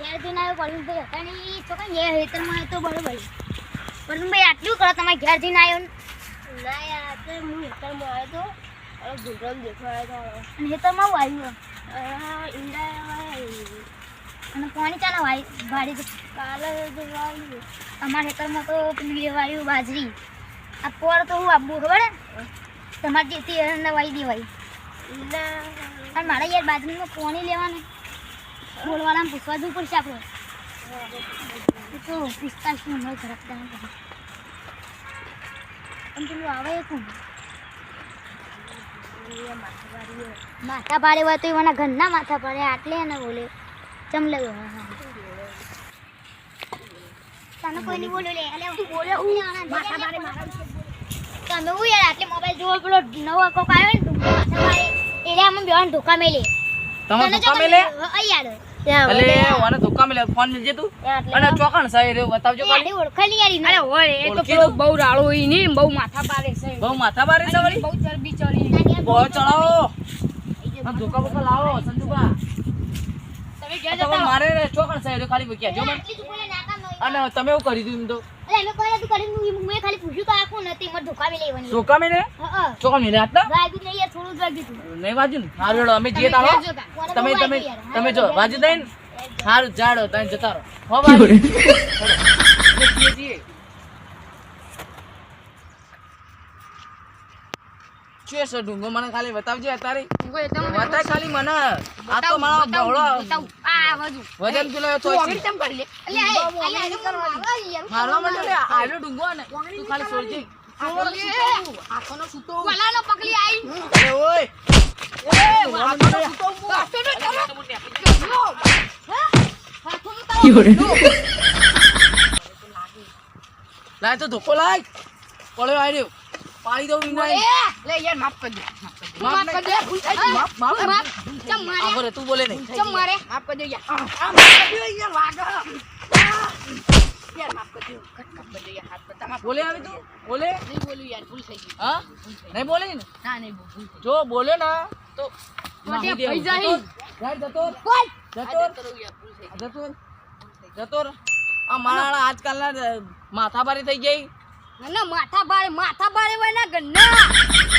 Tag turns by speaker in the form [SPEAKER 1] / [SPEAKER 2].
[SPEAKER 1] ઘેર જઈને આવ્યો પરવીનભાઈ હતા ને ઈ છોકરા એ હેતરમાં તો બરોબર પરવીનભાઈ આટલું કરો તમારે ઘેર જઈને આવ્યો ના યાર તો હું હેતરમાં આવ્યો તો ગુંડમ દેખવા આવ્યો અને હેતરમાં આવ્યું ઈંડા અને પાણી ચાના ભાડી તો કાલે તો વાવ્યું અમારા હેતરમાં તો પેલી વાવ્યું બાજરી આ પોર તો હું આપવું ખબર તમારે જેથી વાવી દેવાય અને મારે યાર બાજરીમાં પાણી લેવાનું બોલવાળાને પૂછવા જવું પડશે આપણે તો 45 નંબર ખરાબ પણ પેલું આવે કોણ માથા ભારે હોય તો એવાના ઘરના માથા ભારે આટલે ને બોલે ચમલે તને કોઈ નહીં બોલ્યો લે અલે તું બોલ્યો હું માથા ભારે મારા તમે હું યાર આટલે મોબાઈલ જોવો પેલો નવો કોક આવ્યો ને માથા ભારે એટલે અમે બેવાન ધોકા મેલે
[SPEAKER 2] તમે ધોકા મેલે
[SPEAKER 1] યાર
[SPEAKER 2] અલે ઓને ધોકા મેલે ફોન લેજે તું અને ચોકણ સાઈ રે બતાવજો
[SPEAKER 1] ખાલી ઓળખાઈ યાર
[SPEAKER 3] અરે હોય એ તો પેલો બહુ રાળો ઈ ની બહુ માથા પારે છે
[SPEAKER 2] બહુ માથા બારે છે વળી
[SPEAKER 3] બહુ ચરબી ચડી
[SPEAKER 2] બહુ ચડાવો આ ધોકા બોકા લાવો સંજુબા
[SPEAKER 3] તમે ગયા
[SPEAKER 2] તમે
[SPEAKER 3] જતા
[SPEAKER 2] મારે રે ચોકણ સાઈ રે ખાલી બક્યા જો મને અને તમે એવું કરી દીધું એમ તો
[SPEAKER 1] અરે અમે કોઈ નતું કર્યું મેં ખાલી પૂછ્યું તો આખું નથી મત ધોકા મે લેવાની
[SPEAKER 2] ધોકા મેલે
[SPEAKER 1] હા
[SPEAKER 2] ચોકણ મેલે આટલા
[SPEAKER 1] વાગ્યું નહીં યાર થોડું જ વાગ્યું હતું
[SPEAKER 2] નહીં વાજ્યું ને હારું હેડો અમે જઈએ તાળો તમે જો વાજી દઈને હારું જાડો તને જતા રહો હો ભાઈ છે સો ડુંગો મને ખાલી બતાવજે અત્યારે બતાય ખાલી મને આ તો મારો બહોળો
[SPEAKER 3] આ બાજુ
[SPEAKER 2] વજન કિલો તો
[SPEAKER 3] વગર કેમ કરી લે
[SPEAKER 2] મારવા માટે લે આયલો ડુંગો ને તું ખાલી છોડજે
[SPEAKER 3] આખોનો સૂતો વલાનો પકડી આઈ
[SPEAKER 2] એ ઓય
[SPEAKER 3] આખોનો સૂતો
[SPEAKER 2] લાય તો ધોકો લાય પડ્યો આયરો પાડી દઉં વિનાય
[SPEAKER 3] લે યાર માફ કરી દે
[SPEAKER 2] માફ કરી દે માફ
[SPEAKER 3] ચમ મારે
[SPEAKER 2] આબરે તું બોલે નહીં
[SPEAKER 3] ચમ મારે માફ કરી દે યાર માફ કરી દે યાર વાગા યાર માફ કરી દે કટ કરી દે યાર હાથ પર તમાર
[SPEAKER 2] બોલે આવી તું બોલે
[SPEAKER 3] નહીં બોલ્યું યાર ભૂલ થઈ ગઈ
[SPEAKER 2] હા નહીં બોલે ને
[SPEAKER 3] ના નહીં ભૂલ થઈ
[SPEAKER 2] જો બોલે ના તો
[SPEAKER 3] ગઈ ભાઈ જાય
[SPEAKER 2] જતો
[SPEAKER 3] બોલ
[SPEAKER 2] જતો
[SPEAKER 3] યાર ભૂલ થઈ
[SPEAKER 2] જતો આ મારા આજકાલના માથાભારી થઈ ગઈ
[SPEAKER 3] ના માથા બારે હોય ના ગન્ના